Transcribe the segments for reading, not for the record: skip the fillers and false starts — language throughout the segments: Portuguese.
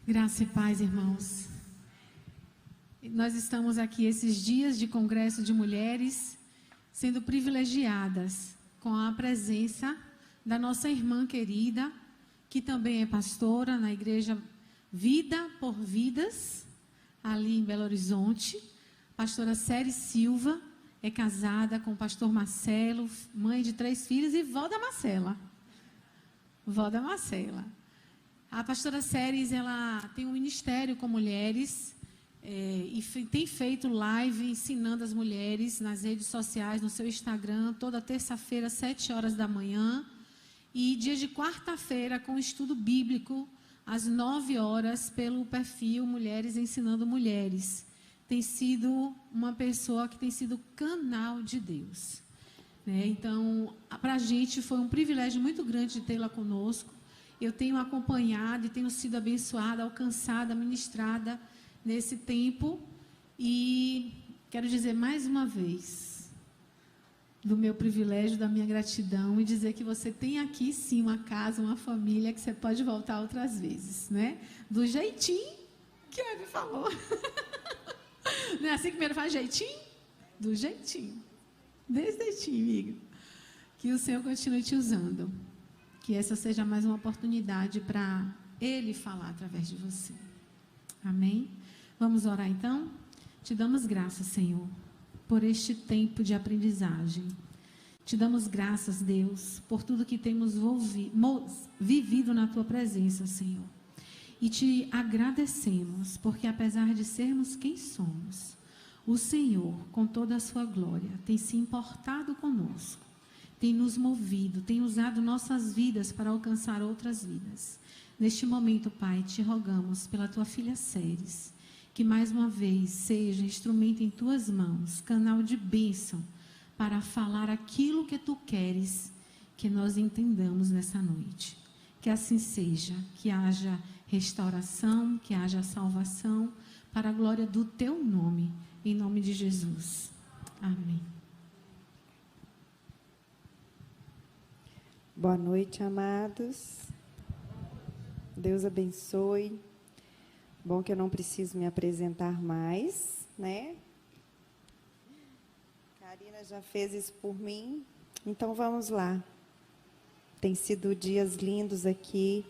Graça e paz, irmãos. Nós estamos aqui esses dias de congresso de mulheres, sendo privilegiadas com a presença da nossa irmã querida, que também é pastora na igreja Vida por Vidas, ali em Belo Horizonte. Pastora Céri Silva, é casada com o pastor Marcelo, mãe de 3 filhos e vó da Marcela. Vó da Marcela. A pastora Séries, ela tem um ministério com mulheres e tem feito live ensinando as mulheres nas redes sociais, no seu Instagram, toda terça-feira, 7 horas da manhã. E dia de quarta-feira, com estudo bíblico, às 9 horas, pelo perfil Mulheres Ensinando Mulheres. Tem sido uma pessoa que tem sido canal de Deus. Então, para a gente foi um privilégio muito grande de tê-la conosco. Eu tenho acompanhado e tenho sido abençoada, alcançada, ministrada nesse tempo. E quero dizer mais uma vez do meu privilégio, da minha gratidão e dizer que você tem aqui sim uma casa, uma família que você pode voltar outras vezes, né? Do jeitinho que ele falou. Não é assim que primeiro faz jeitinho? Do jeitinho. Desse jeitinho, amiga. Que o Senhor continue te usando. Que essa seja mais uma oportunidade para Ele falar através de você. Amém? Vamos orar então? Te damos graças, Senhor, por este tempo de aprendizagem. Te damos graças, Deus, por tudo que temos vivido na Tua presença, Senhor. E te agradecemos, porque apesar de sermos quem somos, o Senhor, com toda a sua glória, tem se importado conosco. Tem nos movido, tem usado nossas vidas para alcançar outras vidas. Neste momento, Pai, te rogamos pela Tua filha Séries, que mais uma vez seja instrumento em Tuas mãos, canal de bênção, para falar aquilo que Tu queres que nós entendamos nessa noite. Que assim seja, que haja restauração, que haja salvação, para a glória do Teu nome, em nome de Jesus. Amém. Boa noite, amados. Deus abençoe. Bom que eu não preciso me apresentar mais, né? Karina já fez isso por mim, então vamos lá. Tem sido dias lindos aqui,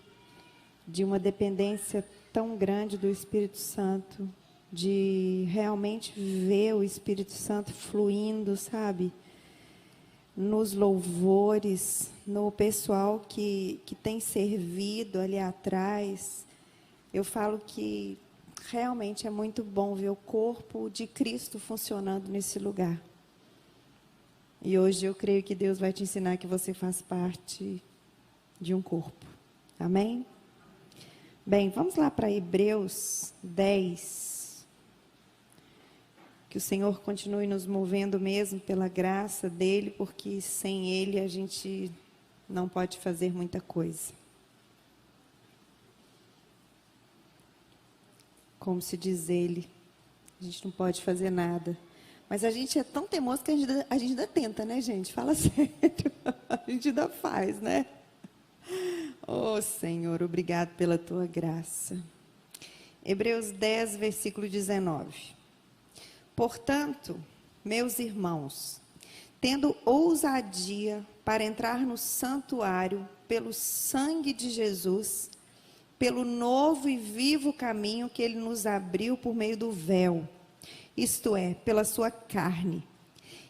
de uma dependência tão grande do Espírito Santo, de realmente ver o Espírito Santo fluindo, sabe? Nos louvores, no pessoal que tem servido ali atrás. Eu falo que realmente é muito bom ver o corpo de Cristo funcionando nesse lugar. E hoje eu creio que Deus vai te ensinar que você faz parte de um corpo. Amém? Bem, vamos lá para Hebreus 10. Que o Senhor continue nos movendo mesmo pela graça dEle, porque sem Ele a gente não pode fazer muita coisa. Como se diz Ele, a gente não pode fazer nada. Mas a gente é tão teimoso que a gente ainda tenta, né, gente? Fala sério. A gente ainda faz, né? Oh, Senhor, obrigado pela Tua graça. Hebreus 10, versículo 19. Portanto, meus irmãos, tendo ousadia para entrar no santuário pelo sangue de Jesus, pelo novo e vivo caminho que Ele nos abriu por meio do véu, isto é, pela sua carne,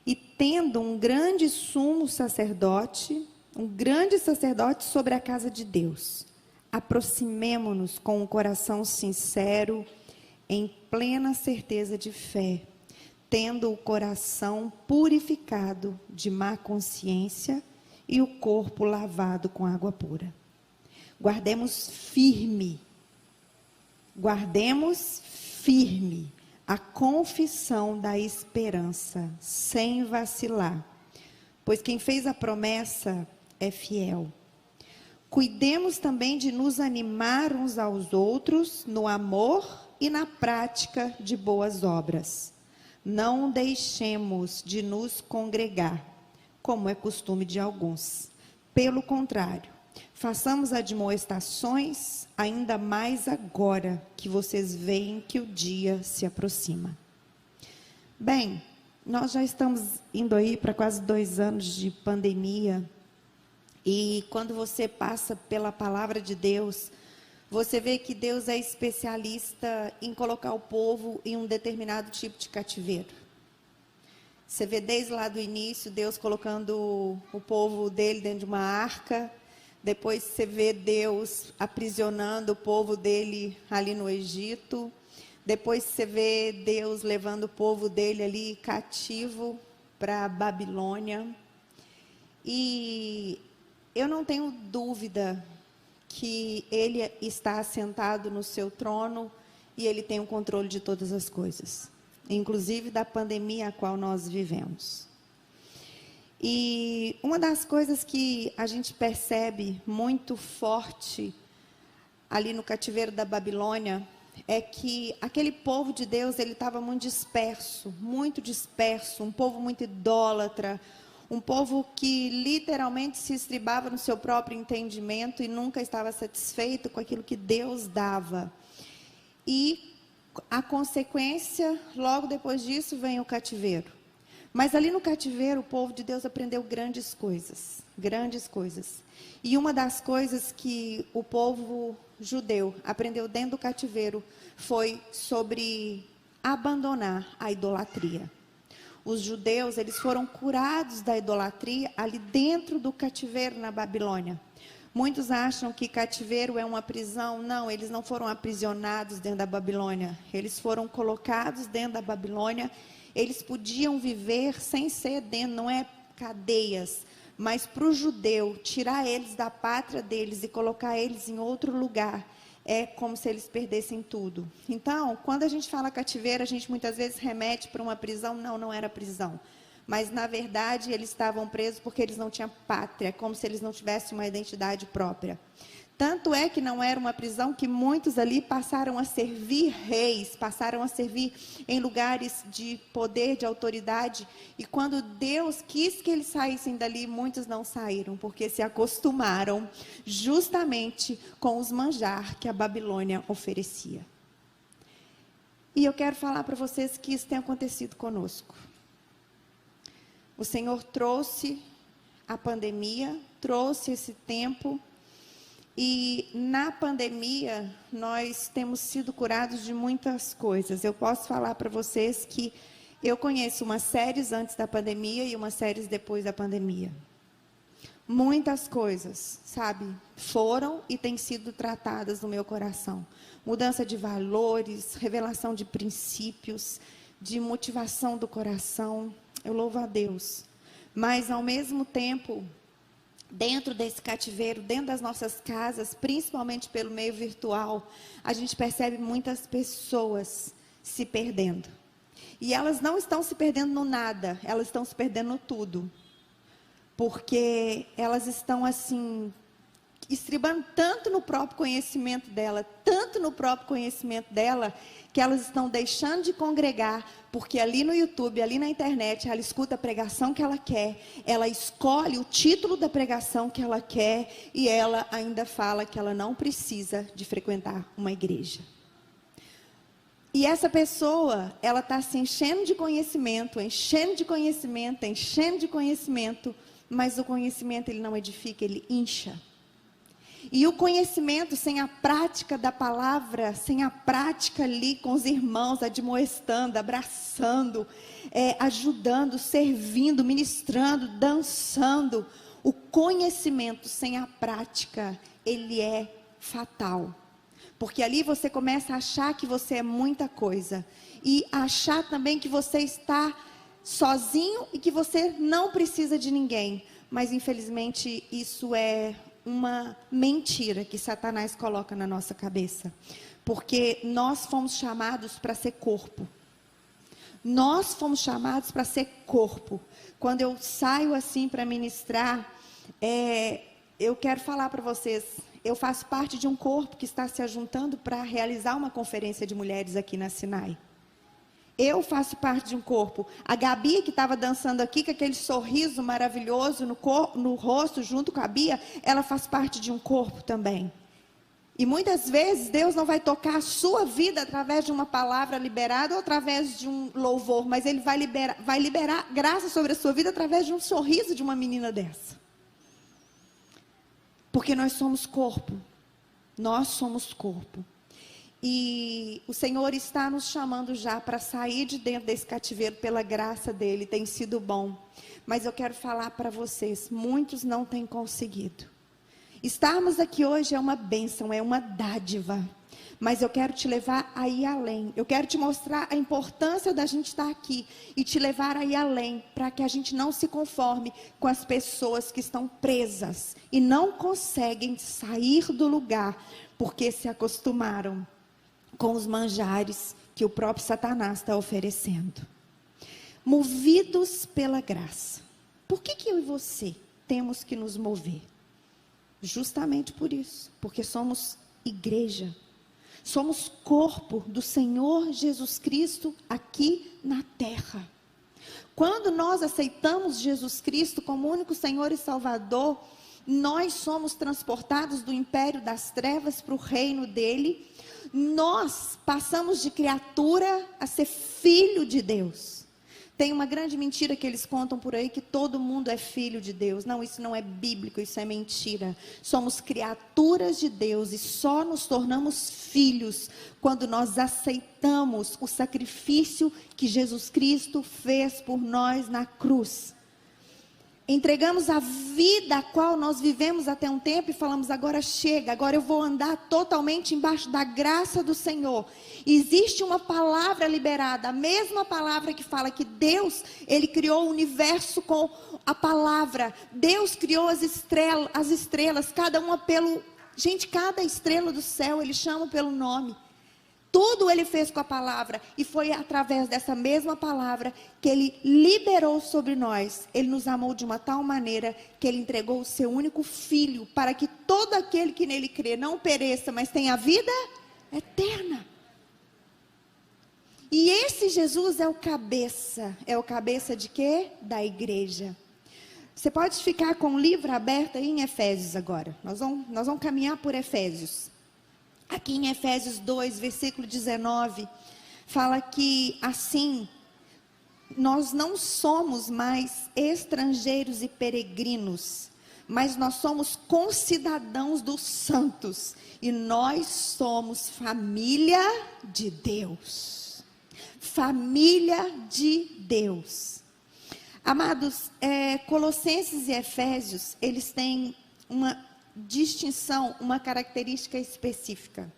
e tendo um grande sumo sacerdote, sobre a casa de Deus, aproximemo-nos com um coração sincero, em plena certeza de fé, tendo o coração purificado de má consciência e o corpo lavado com água pura. Guardemos firme a confissão da esperança, sem vacilar, pois quem fez a promessa é fiel. Cuidemos também de nos animar uns aos outros no amor e na prática de boas obras. Não deixemos de nos congregar, como é costume de alguns. Pelo contrário, façamos admoestações, ainda mais agora que vocês veem que o dia se aproxima. Bem, nós já estamos indo aí para quase 2 anos de pandemia, e quando você passa pela palavra de Deus, você vê que Deus é especialista em colocar o povo em um determinado tipo de cativeiro. Você vê desde lá do início, Deus colocando o povo dele dentro de uma arca. Depois você vê Deus aprisionando o povo dele ali no Egito. Depois você vê Deus levando o povo dele ali cativo para a Babilônia. E eu não tenho dúvida que ele está assentado no seu trono e ele tem o controle de todas as coisas, inclusive da pandemia a qual nós vivemos. E uma das coisas que a gente percebe muito forte ali no cativeiro da Babilônia é que aquele povo de Deus, ele estava muito disperso, um povo muito idólatra, um povo que literalmente se estribava no seu próprio entendimento e nunca estava satisfeito com aquilo que Deus dava. E a consequência, logo depois disso, vem o cativeiro. Mas ali no cativeiro, o povo de Deus aprendeu grandes coisas, grandes coisas. E uma das coisas que o povo judeu aprendeu dentro do cativeiro foi sobre abandonar a idolatria. Os judeus, eles foram curados da idolatria ali dentro do cativeiro na Babilônia. Muitos acham que cativeiro é uma prisão. Não, eles não foram aprisionados dentro da Babilônia. Eles foram colocados dentro da Babilônia. Eles podiam viver sem ser dentro, não é cadeias. Mas para o judeu, tirar eles da pátria deles e colocar eles em outro lugar, é como se eles perdessem tudo. Então, quando a gente fala cativeiro, a gente muitas vezes remete para uma prisão. Não, não era prisão. Mas, na verdade, eles estavam presos porque eles não tinham pátria, como se eles não tivessem uma identidade própria. Tanto é que não era uma prisão que muitos ali passaram a servir reis, passaram a servir em lugares de poder, de autoridade. E quando Deus quis que eles saíssem dali, muitos não saíram, porque se acostumaram justamente com os manjar que a Babilônia oferecia. E eu quero falar para vocês que isso tem acontecido conosco. O Senhor trouxe a pandemia, trouxe esse tempo. E na pandemia, nós temos sido curados de muitas coisas. Eu posso falar para vocês que eu conheço umas séries antes da pandemia e umas séries depois da pandemia. Muitas coisas, sabe, foram e têm sido tratadas no meu coração. Mudança de valores, revelação de princípios, de motivação do coração. Eu louvo a Deus. Mas, ao mesmo tempo, dentro desse cativeiro, dentro das nossas casas, principalmente pelo meio virtual, a gente percebe muitas pessoas se perdendo. E elas não estão se perdendo no nada, elas estão se perdendo no tudo. Porque elas estão assim, estribando tanto no próprio conhecimento dela, que elas estão deixando de congregar, porque ali no YouTube, ali na internet, ela escuta a pregação que ela quer, ela escolhe o título da pregação que ela quer, e ela ainda fala que ela não precisa de frequentar uma igreja. E essa pessoa, ela está se enchendo de conhecimento, mas o conhecimento ele não edifica, ele incha. E o conhecimento sem a prática da palavra, sem a prática ali com os irmãos, admoestando, abraçando, ajudando, servindo, ministrando, dançando, o conhecimento sem a prática, ele é fatal. Porque ali você começa a achar que você é muita coisa. E achar também que você está sozinho e que você não precisa de ninguém. Mas infelizmente isso é uma mentira que Satanás coloca na nossa cabeça. Porque nós fomos chamados para ser corpo. Nós fomos chamados para ser corpo. Quando eu saio assim para ministrar, eu quero falar para vocês, eu faço parte de um corpo que está se ajuntando para realizar uma conferência de mulheres aqui na Sinai. Eu faço parte de um corpo. A Gabi, que estava dançando aqui, com aquele sorriso maravilhoso no rosto, junto com a Bia, ela faz parte de um corpo também. E muitas vezes Deus não vai tocar a sua vida através de uma palavra liberada ou através de um louvor, mas Ele vai liberar graça sobre a sua vida através de um sorriso de uma menina dessa. Porque nós somos corpo. Nós somos corpo. E o Senhor está nos chamando já para sair de dentro desse cativeiro pela graça dEle, tem sido bom. Mas eu quero falar para vocês, muitos não têm conseguido. Estarmos aqui hoje é uma bênção, é uma dádiva. Mas eu quero te levar a ir além. Eu quero te mostrar a importância da gente estar aqui e te levar a ir além, para que a gente não se conforme com as pessoas que estão presas e não conseguem sair do lugar, porque se acostumaram com os manjares que o próprio Satanás está oferecendo. Movidos pela graça. Por que eu e você temos que nos mover? Justamente por isso, porque somos igreja. Somos corpo do Senhor Jesus Cristo aqui na terra. Quando nós aceitamos Jesus Cristo como único Senhor e Salvador, nós somos transportados do império das trevas para o reino dele. Nós passamos de criatura a ser filho de Deus. Tem uma grande mentira que eles contam por aí, que todo mundo é filho de Deus. Não, isso não é bíblico, isso é mentira. Somos criaturas de Deus e só nos tornamos filhos quando nós aceitamos o sacrifício que Jesus Cristo fez por nós na cruz. Entregamos a vida a qual nós vivemos até um tempo e falamos, agora chega, agora eu vou andar totalmente embaixo da graça do Senhor. Existe uma palavra liberada, a mesma palavra que fala que Deus, Ele criou o universo com a palavra. Deus criou as estrelas, cada uma pelo... Gente, cada estrela do céu, Ele chama pelo nome. Tudo Ele fez com a palavra, e foi através dessa mesma palavra que Ele liberou sobre nós. Ele nos amou de uma tal maneira que Ele entregou o seu único Filho, para que todo aquele que nele crê não pereça, mas tenha vida eterna. E esse Jesus é o cabeça de quê? Da igreja. Você pode ficar com o livro aberto aí em Efésios agora. Nós vamos caminhar por Efésios. Aqui em Efésios 2, versículo 19, fala que assim, nós não somos mais estrangeiros e peregrinos, mas nós somos concidadãos dos santos, e nós somos família de Deus. Família de Deus. Amados, Colossenses e Efésios, eles têm uma distinção, uma característica específica.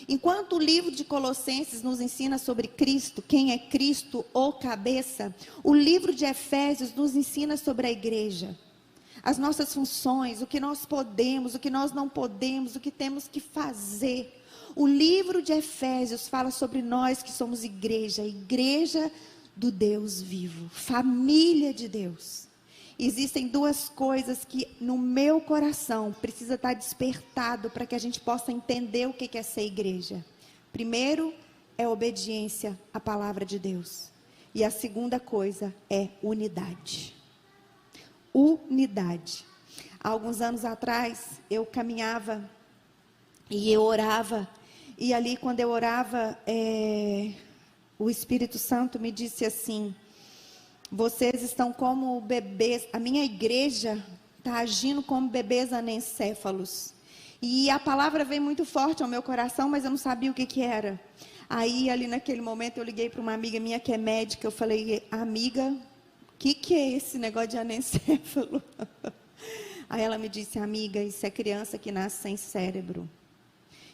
Enquanto o livro de Colossenses nos ensina sobre Cristo, quem é Cristo, o cabeça, o livro de Efésios nos ensina sobre a igreja, as nossas funções, o que nós podemos, o que nós não podemos, o que temos que fazer. O livro de Efésios fala sobre nós que somos igreja, igreja do Deus vivo, família de Deus. Existem duas coisas que no meu coração precisa estar despertado para que a gente possa entender o que é ser igreja. Primeiro é obediência à palavra de Deus. E a segunda coisa é unidade. Unidade. Há alguns anos atrás eu caminhava e eu orava. E ali quando eu orava, o Espírito Santo me disse assim: vocês estão como bebês, a minha igreja está agindo como bebês anencéfalos. E a palavra veio muito forte ao meu coração, mas eu não sabia o que era. Aí, ali naquele momento, eu liguei para uma amiga minha que é médica. Eu falei, amiga, o que é esse negócio de anencéfalo? Aí ela me disse, amiga, isso é criança que nasce sem cérebro.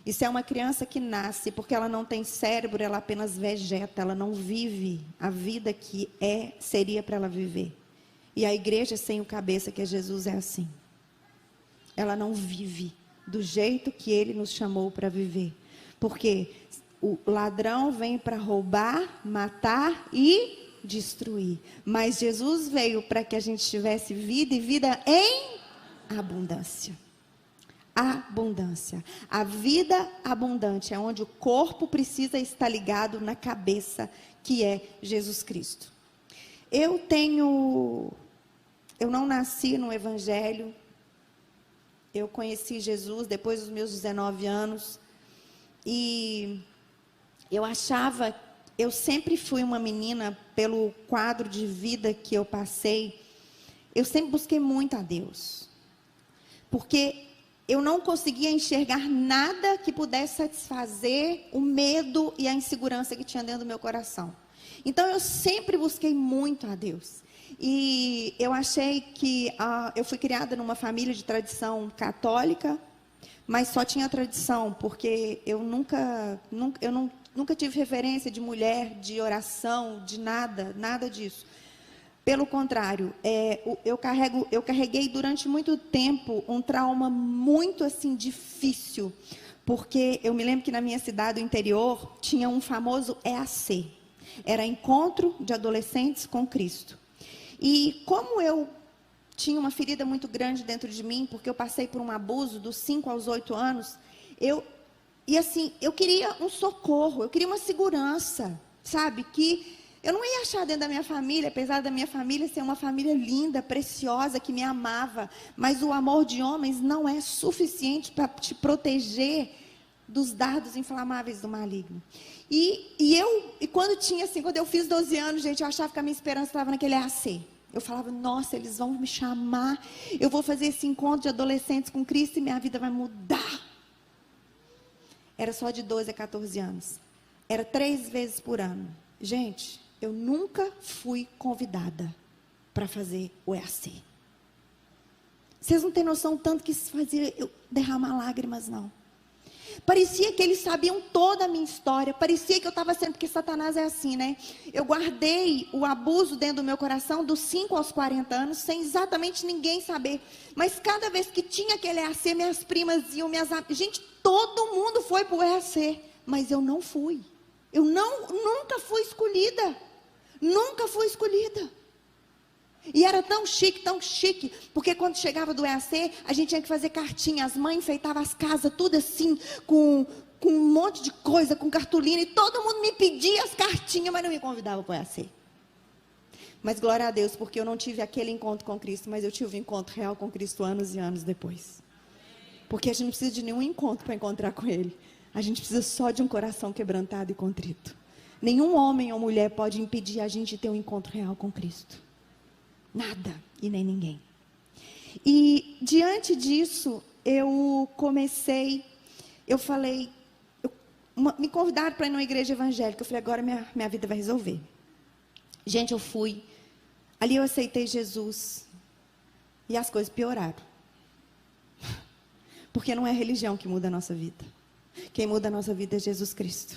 Isso é uma criança que nasce, porque ela não tem cérebro, ela apenas vegeta, ela não vive a vida que seria para ela viver. E a igreja sem o cabeça, que é Jesus, é assim. Ela não vive do jeito que Ele nos chamou para viver. Porque o ladrão vem para roubar, matar e destruir. Mas Jesus veio para que a gente tivesse vida e vida em abundância. abundância. A vida abundante é onde o corpo precisa estar ligado na cabeça, que é Jesus Cristo. Eu não nasci no Evangelho. Eu conheci Jesus depois dos meus 19 anos. E eu sempre fui uma menina, pelo quadro de vida que eu passei, eu sempre busquei muito a Deus. Porque eu não conseguia enxergar nada que pudesse satisfazer o medo e a insegurança que tinha dentro do meu coração. Então, eu sempre busquei muito a Deus. E eu achei que eu fui criada numa família de tradição católica, mas só tinha tradição, porque eu nunca tive referência de mulher, de oração, de nada disso. Pelo contrário, eu carreguei durante muito tempo um trauma muito assim difícil, porque eu me lembro que na minha cidade, do interior, tinha um famoso EAC, era Encontro de Adolescentes com Cristo. E como eu tinha uma ferida muito grande dentro de mim, porque eu passei por um abuso dos 5 aos 8 anos, eu queria um socorro, eu queria uma segurança, sabe, que eu não ia achar dentro da minha família, apesar da minha família ser uma família linda, preciosa, que me amava, mas o amor de homens não é suficiente para te proteger dos dardos inflamáveis do maligno. E quando eu fiz 12 anos, gente, eu achava que a minha esperança estava naquele EAC. Eu falava, nossa, eles vão me chamar, eu vou fazer esse encontro de adolescentes com Cristo e minha vida vai mudar. Era só de 12 a 14 anos. Era 3 vezes por ano. Gente, eu nunca fui convidada para fazer o EAC. Vocês não têm noção tanto que isso fazia eu derramar lágrimas, não. Parecia que eles sabiam toda a minha história. Parecia que eu estava sendo, porque Satanás é assim, né? Eu guardei o abuso dentro do meu coração dos 5 aos 40 anos, sem exatamente ninguém saber. Mas cada vez que tinha aquele EAC, minhas primas iam, gente, todo mundo foi para o EAC, mas eu não fui. Eu nunca fui escolhida. Nunca fui escolhida. E era tão chique, porque quando chegava do EAC, a gente tinha que fazer cartinha. As mães enfeitavam as casas, tudo assim, com um monte de coisa, com cartolina. E todo mundo me pedia as cartinhas, mas não me convidava para o EAC. Mas glória a Deus, porque eu não tive aquele encontro com Cristo, mas eu tive um encontro real com Cristo anos e anos depois. Porque a gente não precisa de nenhum encontro para encontrar com Ele. A gente precisa só de um coração quebrantado e contrito. Nenhum homem ou mulher pode impedir a gente de ter um encontro real com Cristo. Nada e nem ninguém. E diante disso, me convidaram para ir numa igreja evangélica. Eu falei, agora minha vida vai resolver. Gente, eu fui. Ali eu aceitei Jesus. E as coisas pioraram. Porque não é a religião que muda a nossa vida. Quem muda a nossa vida é Jesus Cristo.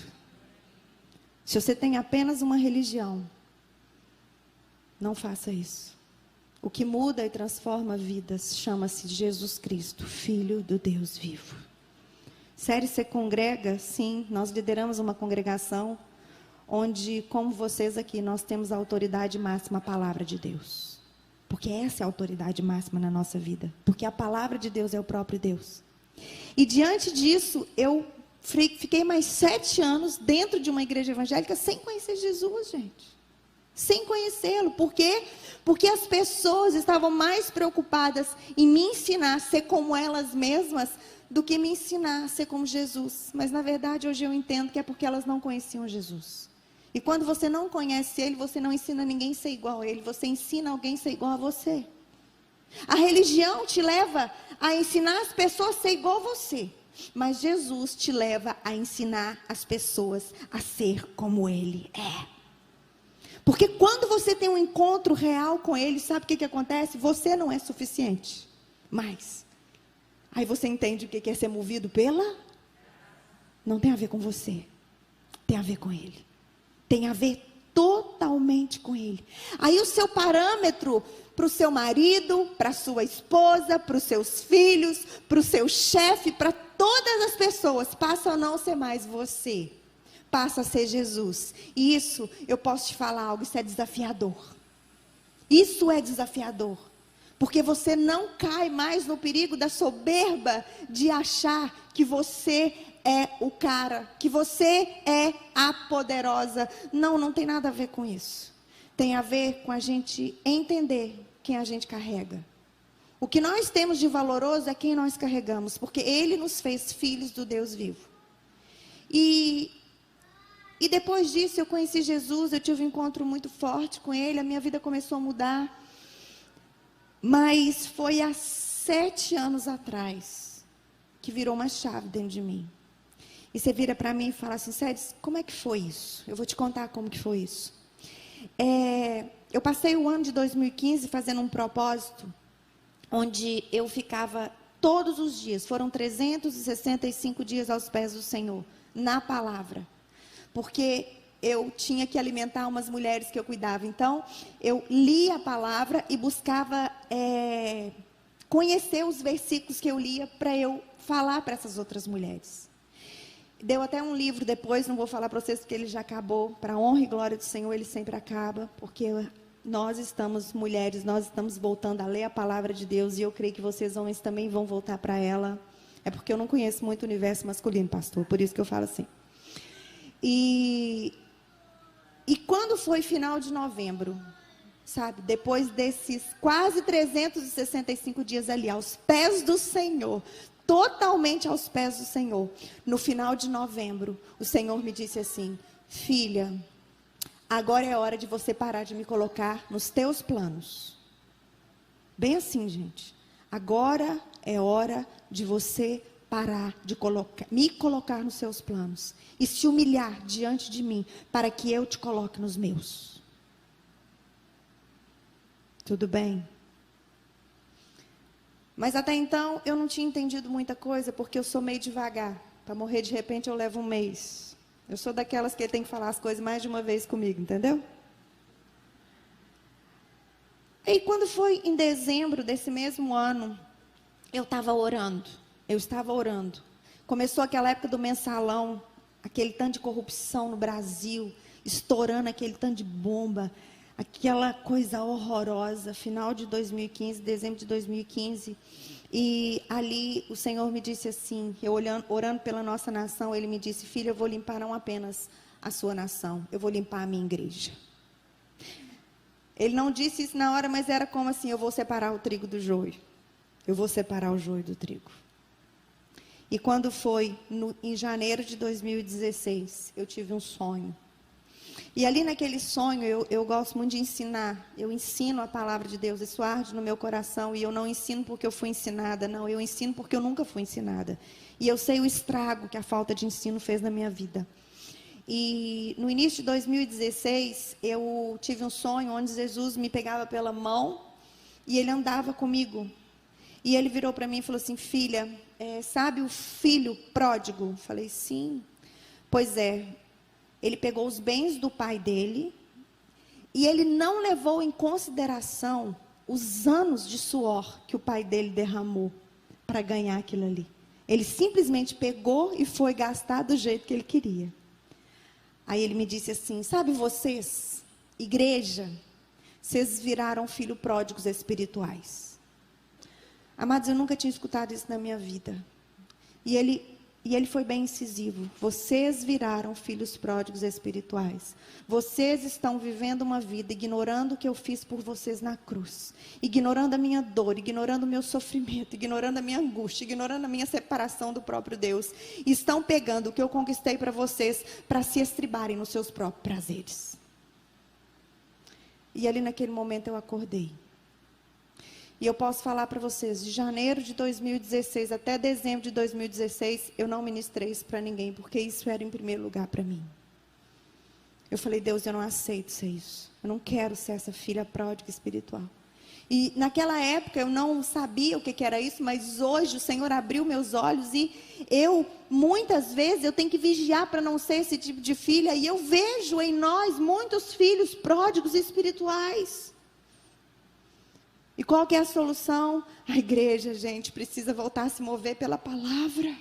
Se você tem apenas uma religião, não faça isso. O que muda e transforma vidas chama-se Jesus Cristo, Filho do Deus vivo. Sério, você congrega? Sim, nós lideramos uma congregação onde, como vocês aqui, nós temos a autoridade máxima, a palavra de Deus. Porque essa é a autoridade máxima na nossa vida. Porque a palavra de Deus é o próprio Deus. E diante disso, eu fiquei mais 7 anos dentro de uma igreja evangélica sem conhecer Jesus, gente. Sem conhecê-lo. Por quê? Porque as pessoas estavam mais preocupadas em me ensinar a ser como elas mesmas do que me ensinar a ser como Jesus. Mas na verdade hoje eu entendo que é porque elas não conheciam Jesus. E quando você não conhece Ele, você não ensina ninguém a ser igual a Ele. Você ensina alguém a ser igual a você. A religião te leva a ensinar as pessoas a ser igual a você. Mas Jesus te leva a ensinar as pessoas a ser como Ele é. Porque quando você tem um encontro real com Ele, sabe o que acontece? Você não é suficiente. Mas, aí você entende o que é ser movido pela? Não tem a ver com você. Tem a ver com Ele. Tem a ver totalmente com Ele. Aí o seu parâmetro para o seu marido, para a sua esposa, para os seus filhos, para o seu chefe, para todas as pessoas, passa a não ser mais você. Passa a ser Jesus. E isso, eu posso te falar algo, isso é desafiador. Isso é desafiador. Porque você não cai mais no perigo da soberba de achar que você é o cara, que você é a poderosa. Não, não tem nada a ver com isso. Tem a ver com a gente entender quem a gente carrega. O que nós temos de valoroso é quem nós carregamos, porque Ele nos fez filhos do Deus vivo. E depois disso eu conheci Jesus, eu tive um encontro muito forte com Ele, a minha vida começou a mudar. Mas foi há 7 anos atrás que virou uma chave dentro de mim. E você vira para mim e fala assim, Séries, como é que foi isso? Eu vou te contar como que foi isso. Eu passei o ano de 2015 fazendo um propósito, onde eu ficava todos os dias, foram 365 dias aos pés do Senhor, na palavra. Porque eu tinha que alimentar umas mulheres que eu cuidava. Então, eu lia a palavra e buscava conhecer os versículos que eu lia para eu falar para essas outras mulheres. Deu até um livro depois, não vou falar para vocês porque ele já acabou. Para a honra e glória do Senhor, ele sempre acaba. Porque nós estamos, mulheres, nós estamos voltando a ler a palavra de Deus. E eu creio que vocês, homens, também vão voltar para ela. É porque eu não conheço muito o universo masculino, pastor. Por isso que eu falo assim. E quando foi final de novembro, sabe? Depois desses quase 365 dias ali, aos pés do Senhor, totalmente aos pés do Senhor, no final de novembro, o Senhor me disse assim, filha, agora é hora de você parar de me colocar nos teus planos. Bem assim, gente. Agora é hora de você parar de me colocar nos seus planos e se humilhar diante de mim para que eu te coloque nos meus. Tudo bem? Mas até então eu não tinha entendido muita coisa porque eu sou meio devagar. Para morrer de repente eu levo um mês. Eu sou daquelas que tem que falar as coisas mais de uma vez comigo, entendeu? E quando foi em dezembro desse mesmo ano, eu estava orando. Começou aquela época do mensalão, aquele tanto de corrupção no Brasil, estourando aquele tanto de bomba, aquela coisa horrorosa, final de 2015, dezembro de 2015. E ali o Senhor me disse assim, eu orando pela nossa nação, Ele me disse, filha, eu vou limpar não apenas a sua nação, eu vou limpar a minha igreja. Ele não disse isso na hora, mas era como assim, eu vou separar o trigo do joio. Eu vou separar o joio do trigo. E quando foi em janeiro de 2016, eu tive um sonho. E ali naquele sonho, eu gosto muito de ensinar. Eu ensino a palavra de Deus, isso arde no meu coração. E eu não ensino porque eu fui ensinada, não. Eu ensino porque eu nunca fui ensinada. E eu sei o estrago que a falta de ensino fez na minha vida. E no início de 2016, eu tive um sonho onde Jesus me pegava pela mão e Ele andava comigo. E Ele virou para mim e falou assim, filha, sabe o filho pródigo? Falei, sim. Pois é, ele pegou os bens do pai dele e ele não levou em consideração os anos de suor que o pai dele derramou para ganhar aquilo ali. Ele simplesmente pegou e foi gastar do jeito que ele queria. Aí ele me disse assim, sabe vocês, igreja, vocês viraram filhos pródigos espirituais. Amados, eu nunca tinha escutado isso na minha vida. E ele foi bem incisivo. Vocês viraram filhos pródigos espirituais. Vocês estão vivendo uma vida ignorando o que eu fiz por vocês na cruz. Ignorando a minha dor, ignorando o meu sofrimento, ignorando a minha angústia, ignorando a minha separação do próprio Deus. E estão pegando o que eu conquistei para vocês para se estribarem nos seus próprios prazeres. E ali naquele momento eu acordei. E eu posso falar para vocês, de janeiro de 2016 até dezembro de 2016, eu não ministrei isso para ninguém, porque isso era em primeiro lugar para mim. Eu falei, Deus, eu não aceito ser isso. Eu não quero ser essa filha pródiga espiritual. E naquela época eu não sabia o que era isso, mas hoje o Senhor abriu meus olhos e muitas vezes, eu tenho que vigiar para não ser esse tipo de filha. E eu vejo em nós muitos filhos pródigos espirituais. E qual que é a solução? A igreja, gente, precisa voltar a se mover pela palavra.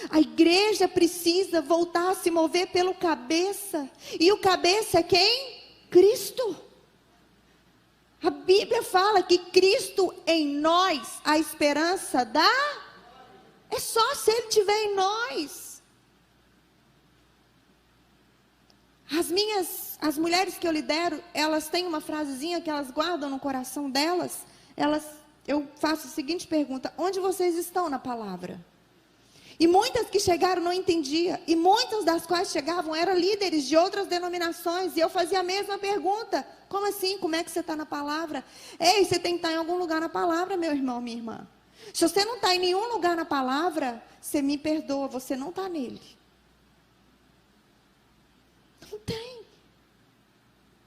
A igreja precisa voltar a se mover pelo cabeça. E o cabeça é quem? Cristo. A Bíblia fala que Cristo em nós, a esperança da... É só se Ele estiver em nós. As mulheres que eu lidero, elas têm uma frasezinha que elas guardam no coração delas. Eu faço a seguinte pergunta: onde vocês estão na palavra? E muitas que chegaram não entendiam. E muitas das quais chegavam eram líderes de outras denominações. E eu fazia a mesma pergunta: como assim? Como é que você está na palavra? Ei, você tem que estar em algum lugar na palavra, meu irmão, minha irmã. Se você não está em nenhum lugar na palavra, você me perdoa, você não está nele. Não tem.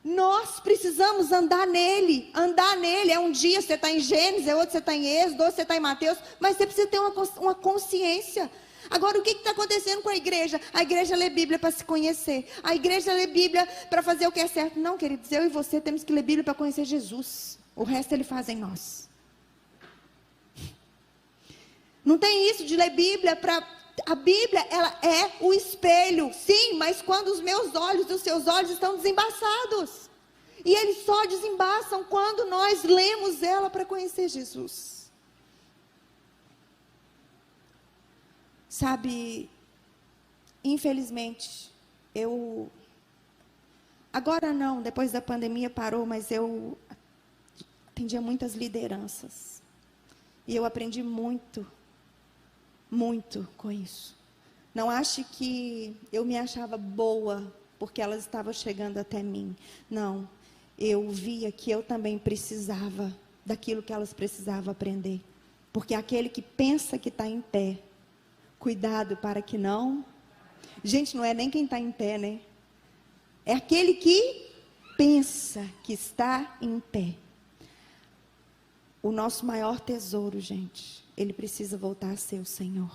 Nós precisamos andar nele. Andar nele é um dia você está em Gênesis, é outro você está em Êxodo, outro você está em Mateus. Mas você precisa ter uma consciência. Agora, o que está acontecendo com a igreja? A igreja lê Bíblia para se conhecer. A igreja lê Bíblia para fazer o que é certo. Não, queridos, eu e você temos que ler Bíblia para conhecer Jesus. O resto Ele faz em nós. Não tem isso de ler Bíblia para... A Bíblia, ela é o espelho, sim, mas quando os meus olhos e os seus olhos estão desembaçados. E eles só desembaçam quando nós lemos ela para conhecer Jesus. Sabe, infelizmente, agora não, depois da pandemia parou, mas eu atendia muitas lideranças. E eu aprendi muito com isso. Não ache que eu me achava boa porque elas estavam chegando até mim. Não, eu via que eu também precisava daquilo que elas precisavam aprender. Porque aquele que pensa que está em pé, cuidado para que não... Gente, não é nem quem está em pé, né? É aquele que pensa que está em pé. O nosso maior tesouro, gente, ele precisa voltar a ser o Senhor.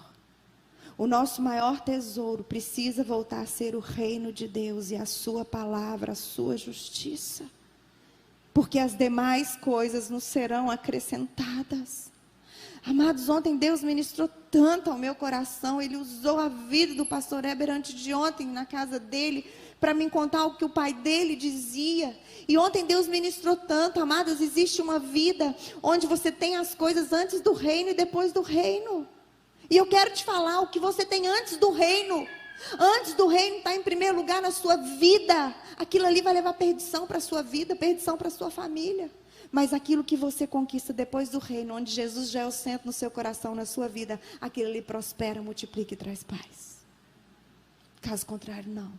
O nosso maior tesouro precisa voltar a ser o reino de Deus e a sua palavra, a sua justiça. Porque as demais coisas nos serão acrescentadas. Amados, ontem Deus ministrou tanto ao meu coração. Ele usou a vida do pastor Heber antes de ontem na casa dele para me contar o que o pai dele dizia. E ontem Deus ministrou tanto. Amados, existe uma vida onde você tem as coisas antes do reino e depois do reino. E eu quero te falar, o que você tem antes do reino está em primeiro lugar na sua vida. Aquilo ali vai levar perdição para a sua vida, perdição para a sua família. Mas aquilo que você conquista depois do reino, onde Jesus já é o centro no seu coração, na sua vida, aquilo ali prospera, multiplica e traz paz. Caso contrário, não.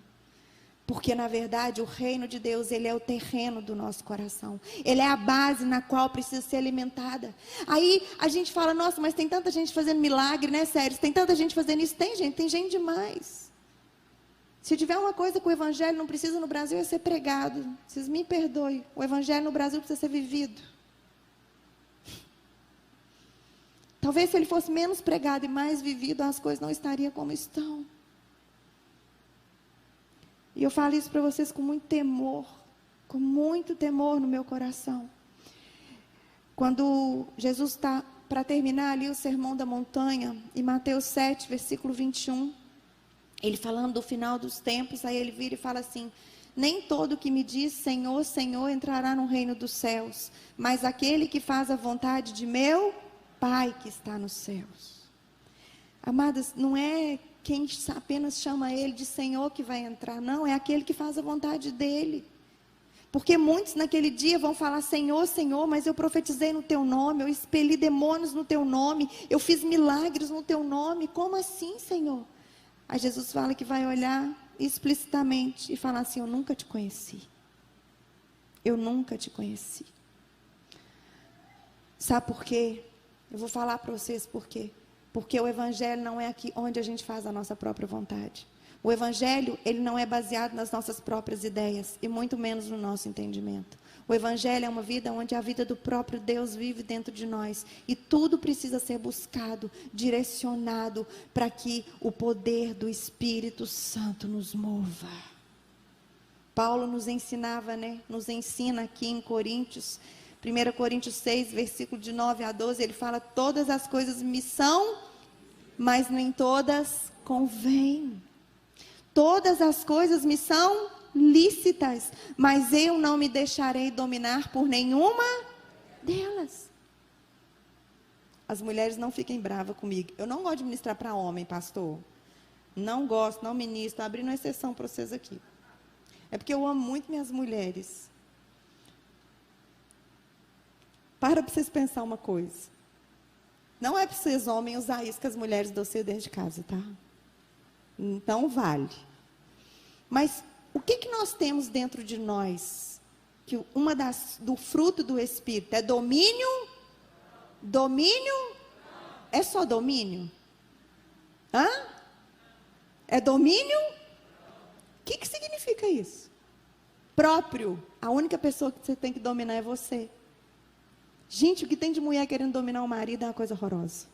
Porque, na verdade, o reino de Deus, ele é o terreno do nosso coração. Ele é a base na qual precisa ser alimentada. Aí, a gente fala, nossa, mas tem tanta gente fazendo milagre, né, sério? Tem tanta gente fazendo isso. Tem gente demais. Se tiver uma coisa que o evangelho não precisa no Brasil, é ser pregado. Vocês me perdoem. O evangelho no Brasil precisa ser vivido. Talvez se ele fosse menos pregado e mais vivido, as coisas não estariam como estão. E eu falo isso para vocês com muito temor no meu coração. Quando Jesus está para terminar ali o sermão da montanha, em Mateus 7, versículo 21, ele falando do final dos tempos, aí ele vira e fala assim: nem todo que me diz Senhor, Senhor entrará no reino dos céus, mas aquele que faz a vontade de meu Pai que está nos céus. Amadas, não é quem apenas chama Ele de Senhor que vai entrar, não, é aquele que faz a vontade dEle. Porque muitos naquele dia vão falar, Senhor, Senhor, mas eu profetizei no Teu nome, eu expeli demônios no Teu nome, eu fiz milagres no Teu nome, como assim, Senhor? Aí Jesus fala que vai olhar explicitamente e falar assim, eu nunca te conheci. Eu nunca te conheci. Sabe por quê? Eu vou falar para vocês por quê. Porque o evangelho não é aqui onde a gente faz a nossa própria vontade. O evangelho, ele não é baseado nas nossas próprias ideias, e muito menos no nosso entendimento. O evangelho é uma vida onde a vida do próprio Deus vive dentro de nós. E tudo precisa ser buscado, direcionado, para que o poder do Espírito Santo nos mova. Paulo nos ensinava, né? Nos ensina aqui em Coríntios, 1 Coríntios 6, versículo de 9 a 12, ele fala, todas as coisas me são, mas nem todas convêm. Todas as coisas me são, lícitas, mas eu não me deixarei dominar por nenhuma delas. As mulheres não fiquem bravas comigo. Eu não gosto de ministrar para homem, pastor. Não gosto, não ministro. Estou abrindo uma exceção para vocês aqui. É porque eu amo muito minhas mulheres. Para vocês pensar uma coisa. Não é para vocês, homens, usar isso que as mulheres dão dentro de casa, tá? Então vale. Mas o que nós temos dentro de nós? Que do fruto do Espírito é domínio? Domínio? É só domínio? Hã? É domínio? O que significa isso? Próprio. A única pessoa que você tem que dominar é você. Gente, o que tem de mulher querendo dominar o marido é uma coisa horrorosa.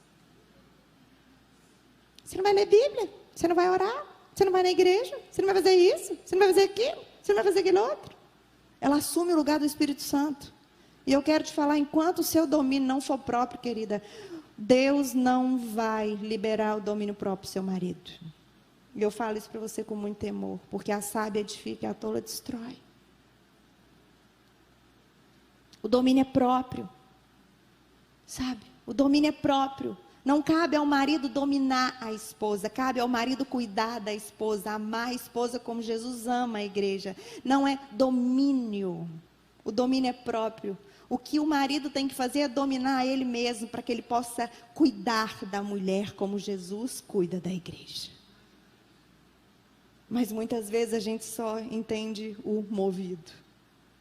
Você não vai ler Bíblia? Você não vai orar? Você não vai na igreja? Você não vai fazer isso? Você não vai fazer aquilo? Você não vai fazer aquilo outro? Ela assume o lugar do Espírito Santo. E eu quero te falar, enquanto o seu domínio não for próprio, querida, Deus não vai liberar o domínio próprio do seu marido. E eu falo isso para você com muito temor, porque a sábia edifica e a tola destrói. O domínio é próprio. Sabe? O domínio é próprio. Não cabe ao marido dominar a esposa, cabe ao marido cuidar da esposa, amar a esposa como Jesus ama a igreja. Não é domínio. O domínio é próprio. O que o marido tem que fazer é dominar ele mesmo, para que ele possa cuidar da mulher como Jesus cuida da igreja. Mas muitas vezes a gente só entende o movido.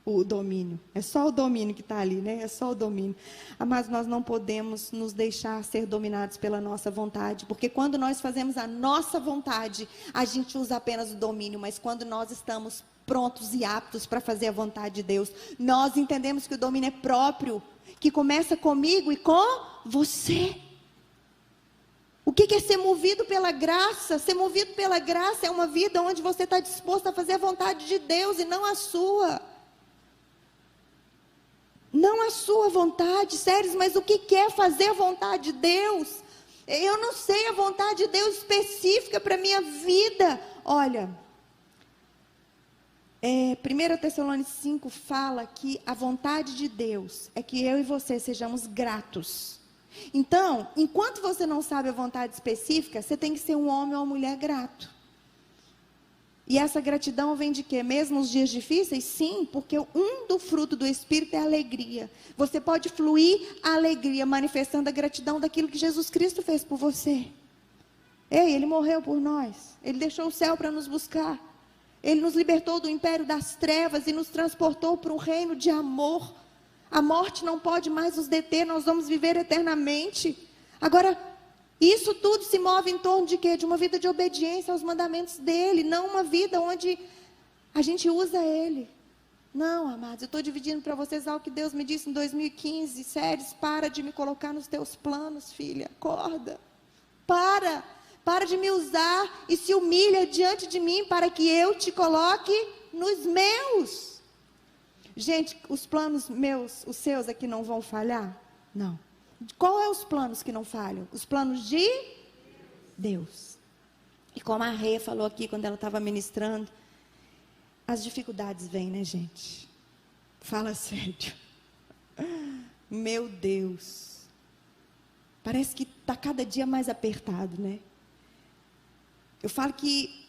O domínio, é só o domínio que está ali, né? É só o domínio. Mas nós não podemos nos deixar ser dominados pela nossa vontade, porque quando nós fazemos a nossa vontade, a gente usa apenas o domínio, mas quando nós estamos prontos e aptos para fazer a vontade de Deus, nós entendemos que o domínio é próprio, que começa comigo e com você. O que é ser movido pela graça? Ser movido pela graça é uma vida onde você está disposto a fazer a vontade de Deus e não a sua. Não a sua vontade, sério, mas o que é fazer a vontade de Deus? Eu não sei a vontade de Deus específica para a minha vida. Olha, 1 Tessalonicenses 5 fala que a vontade de Deus é que eu e você sejamos gratos. Então, enquanto você não sabe a vontade específica, você tem que ser um homem ou uma mulher grato. E essa gratidão vem de quê? Mesmo nos dias difíceis? Sim, porque do fruto do Espírito é a alegria. Você pode fluir a alegria, manifestando a gratidão daquilo que Jesus Cristo fez por você. Ele morreu por nós. Ele deixou o céu para nos buscar. Ele nos libertou do império das trevas e nos transportou para um reino de amor. A morte não pode mais nos deter, nós vamos viver eternamente. Agora, isso tudo se move em torno de quê? De uma vida de obediência aos mandamentos dele, não uma vida onde a gente usa ele. Não, amados, eu estou dividindo para vocês algo que Deus me disse em 2015. Séries, para de me colocar nos teus planos, filha, acorda. Para de me usar e se humilha diante de mim para que eu te coloque nos meus. Gente, os planos meus, os seus aqui não vão falhar? Não. Qual é os planos que não falham? Os planos de Deus. E como a Rê falou aqui quando ela estava ministrando, as dificuldades vêm, né, gente? Fala sério. Meu Deus. Parece que está cada dia mais apertado, né? Eu falo que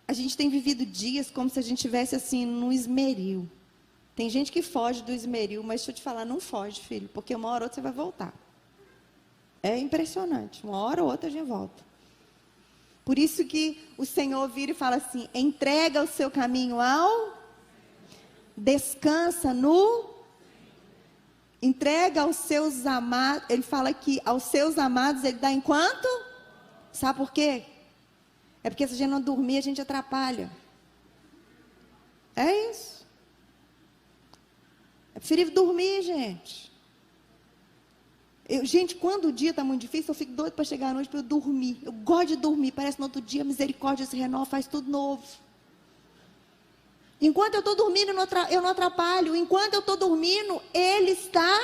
a gente tem vivido dias como se a gente estivesse assim no esmeril. Tem gente que foge do esmeril, mas deixa eu te falar, não foge, filho, porque uma hora ou outra você vai voltar. É impressionante, uma hora ou outra a gente volta. Por isso que o Senhor vira e fala assim, entrega o seu caminho descansa entrega aos seus amados, ele fala que aos seus amados ele dá enquanto? Sabe por quê? É porque se a gente não dormir, a gente atrapalha. É isso. É preferível dormir, gente. Gente, quando o dia está muito difícil, eu fico doido para chegar à noite para eu dormir. Eu gosto de dormir, parece que no outro dia a misericórdia se renova, faz tudo novo. Enquanto eu estou dormindo, eu não atrapalho. Enquanto eu estou dormindo, Ele está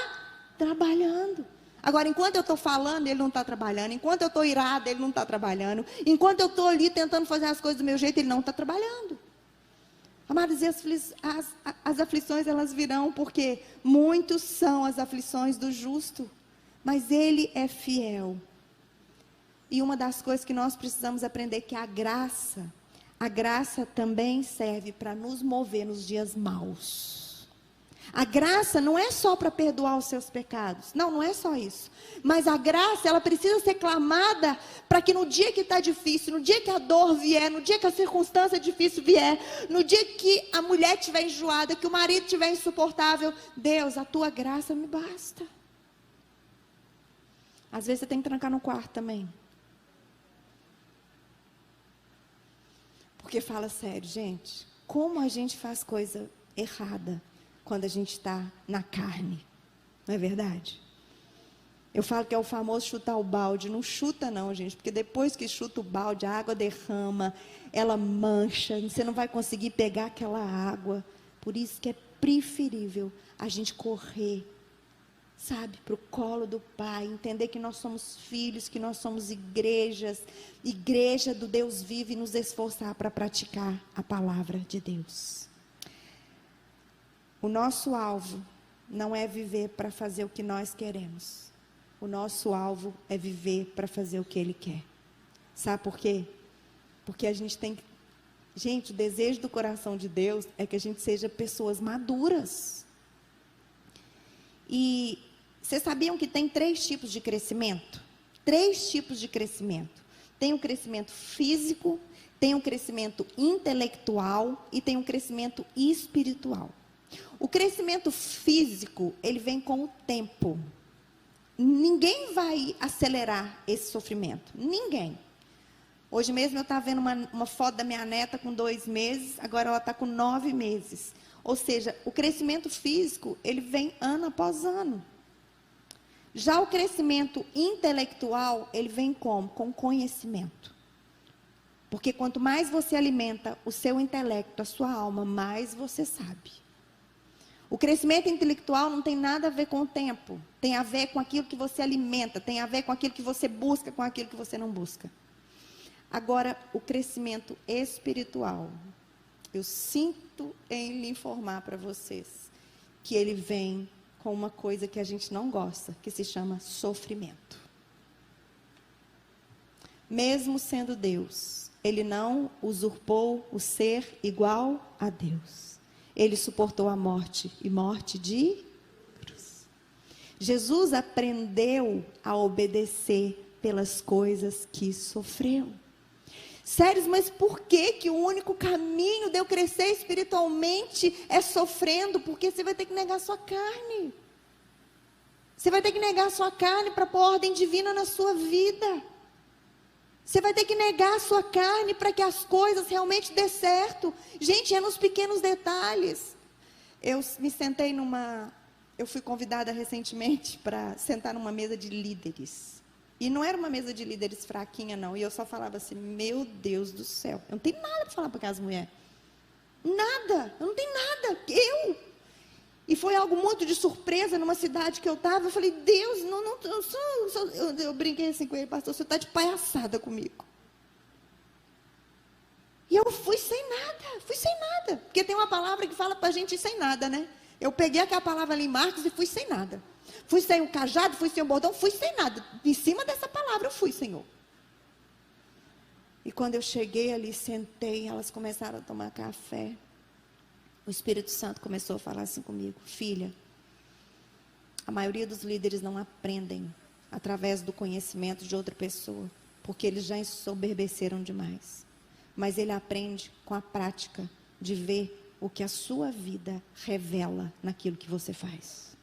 trabalhando. Agora, enquanto eu estou falando, Ele não está trabalhando. Enquanto eu estou irada, Ele não está trabalhando. Enquanto eu estou ali tentando fazer as coisas do meu jeito, Ele não está trabalhando. Amados, e as aflições elas virão, porque muitos são as aflições do justo, mas Ele é fiel. E uma das coisas que nós precisamos aprender é que a graça também serve para nos mover nos dias maus. A graça não é só para perdoar os seus pecados. Não é só isso. Mas a graça, ela precisa ser clamada para que no dia que está difícil, no dia que a dor vier, no dia que a circunstância difícil vier, no dia que a mulher estiver enjoada, que o marido estiver insuportável, Deus, a tua graça me basta. Às vezes você tem que trancar no quarto também. Porque fala sério, gente, como a gente faz coisa errada quando a gente está na carne, não é verdade? Eu falo que é o famoso chutar o balde. Não chuta não, gente, porque depois que chuta o balde, a água derrama, ela mancha, você não vai conseguir pegar aquela água. Por isso que é preferível a gente correr, sabe, para o colo do Pai, entender que nós somos filhos, que nós somos igreja do Deus vivo, e nos esforçar para praticar a palavra de Deus. O nosso alvo não é viver para fazer o que nós queremos. O nosso alvo é viver para fazer o que Ele quer. Sabe por quê? Porque a gente tem que... Gente, o desejo do coração de Deus é que a gente seja pessoas maduras. E vocês sabiam que tem 3 tipos de crescimento? 3 tipos de crescimento. Tem o crescimento físico, tem o crescimento intelectual e tem o crescimento espiritual. O crescimento físico, ele vem com o tempo. Ninguém vai acelerar esse sofrimento. Ninguém. Hoje mesmo eu estava vendo uma foto da minha neta com 2 meses, agora ela está com 9 meses. Ou seja, o crescimento físico, ele vem ano após ano. Já o crescimento intelectual, ele vem como? Com conhecimento. Porque quanto mais você alimenta o seu intelecto, a sua alma, mais você sabe. O crescimento intelectual não tem nada a ver com o tempo. Tem a ver com aquilo que você alimenta, tem a ver com aquilo que você busca, com aquilo que você não busca. Agora, o crescimento espiritual, eu sinto em lhe informar para vocês que ele vem com uma coisa que a gente não gosta, que se chama sofrimento. Mesmo sendo Deus, ele não usurpou o ser igual a Deus. Ele suportou a morte, e morte de cruz. Jesus aprendeu a obedecer pelas coisas que sofreu. Sérios, mas por que o único caminho de eu crescer espiritualmente é sofrendo? Porque você vai ter que negar sua carne. Você vai ter que negar sua carne para pôr ordem divina na sua vida. Você vai ter que negar a sua carne para que as coisas realmente dê certo. Gente, é nos pequenos detalhes. Eu fui convidada recentemente para sentar numa mesa de líderes. E não era uma mesa de líderes fraquinha, não. E eu só falava assim, meu Deus do céu. Eu não tenho nada para falar para aquelas mulheres. Nada. Eu não tenho nada. E foi algo muito de surpresa numa cidade que eu estava. Eu falei, Deus, eu brinquei assim com ele, pastor, você está de palhaçada comigo. E eu fui sem nada. Porque tem uma palavra que fala para a gente ir sem nada, né? Eu peguei aquela palavra ali em Marcos e fui sem nada. Fui sem o cajado, fui sem o bordão, fui sem nada. Em cima dessa palavra eu fui, Senhor. E quando eu cheguei ali, sentei, elas começaram a tomar café. O Espírito Santo começou a falar assim comigo, filha, a maioria dos líderes não aprendem através do conhecimento de outra pessoa, porque eles já ensoberbeceram demais. Mas ele aprende com a prática de ver o que a sua vida revela naquilo que você faz.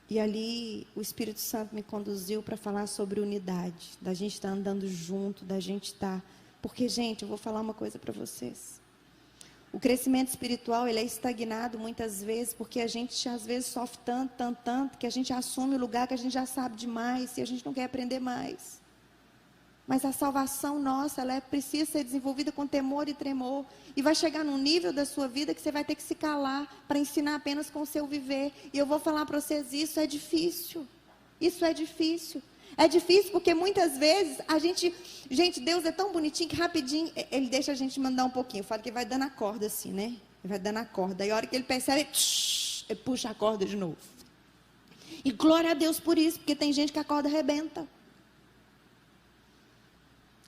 E ali o Espírito Santo me conduziu para falar sobre unidade, da gente estar andando junto, da gente estar... Porque, gente, eu vou falar uma coisa para vocês. O crescimento espiritual, ele é estagnado muitas vezes, porque a gente às vezes sofre tanto, que a gente assume o lugar que a gente já sabe demais, e a gente não quer aprender mais. Mas a salvação nossa, ela precisa ser desenvolvida com temor e tremor. E vai chegar num nível da sua vida que você vai ter que se calar para ensinar apenas com o seu viver. E eu vou falar para vocês, isso é difícil. Isso é difícil. É difícil porque muitas vezes a gente... Gente, Deus é tão bonitinho que rapidinho Ele deixa a gente mandar um pouquinho. Eu falo que ele vai dando a corda assim, né? Ele vai dando a corda. Aí a hora que ele percebe, ele puxa a corda de novo. E glória a Deus por isso, porque tem gente que a corda arrebenta.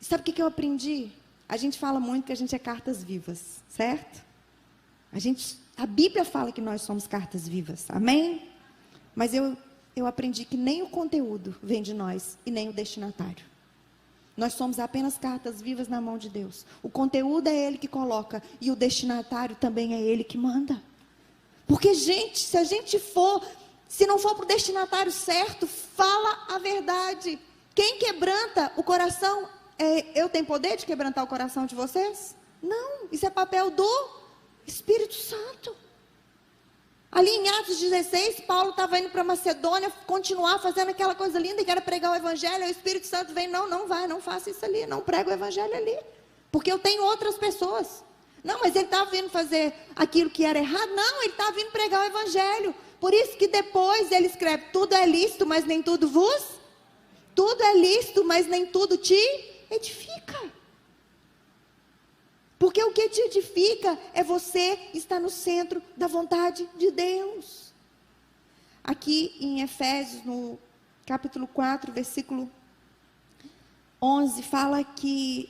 Sabe o que eu aprendi? A gente fala muito que a gente é cartas vivas, certo? A Bíblia fala que nós somos cartas vivas, amém? Mas eu aprendi que nem o conteúdo vem de nós e nem o destinatário. Nós somos apenas cartas vivas na mão de Deus. O conteúdo é Ele que coloca e o destinatário também é Ele que manda. Porque, gente, se não for para o destinatário certo, fala a verdade. Quem quebranta o coração, eu tenho poder de quebrantar o coração de vocês? Não, isso é papel do Espírito Santo. Ali em Atos 16, Paulo estava indo para Macedônia, continuar fazendo aquela coisa linda, que era pregar o evangelho, aí o Espírito Santo vem, não faça isso ali, não prega o evangelho ali, porque eu tenho outras pessoas. Não, mas ele estava vindo fazer aquilo que era errado, não, ele estava vindo pregar o evangelho. Por isso que depois ele escreve, tudo é lícito, mas nem tudo tudo é lícito, mas nem tudo te edifica. Porque o que te edifica é você estar no centro da vontade de Deus. Aqui em Efésios, no capítulo 4, versículo 11, fala que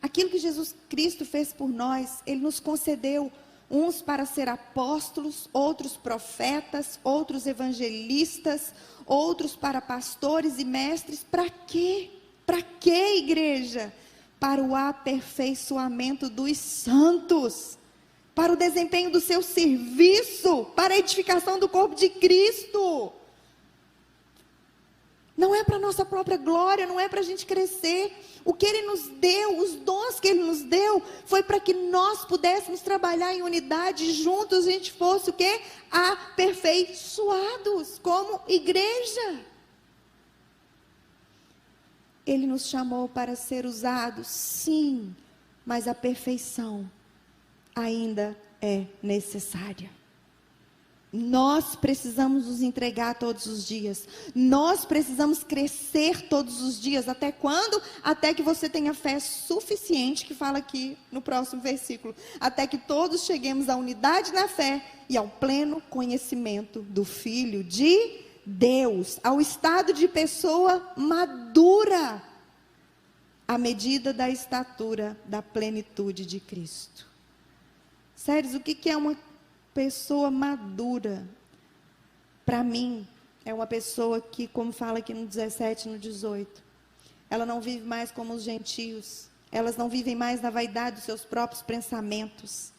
aquilo que Jesus Cristo fez por nós, Ele nos concedeu uns para ser apóstolos, outros profetas, outros evangelistas, outros para pastores e mestres. Para quê? Para quê, igreja? Para o aperfeiçoamento dos santos, para o desempenho do seu serviço, para a edificação do corpo de Cristo. Não é para a nossa própria glória, não é para a gente crescer. O que Ele nos deu, os dons que Ele nos deu, foi para que nós pudéssemos trabalhar em unidade, juntos a gente fosse o quê? Aperfeiçoados, como igreja. Ele nos chamou para ser usados, sim, mas a perfeição ainda é necessária. Nós precisamos nos entregar todos os dias. Nós precisamos crescer todos os dias. Até quando? Até que você tenha fé suficiente, que fala aqui no próximo versículo. Até que todos cheguemos à unidade na fé e ao pleno conhecimento do Filho de Deus, ao estado de pessoa madura, à medida da estatura da plenitude de Cristo. Sério, o que é uma pessoa madura? Para mim, é uma pessoa que, como fala aqui no 17 e no 18, ela não vive mais como os gentios, elas não vivem mais na vaidade dos seus próprios pensamentos,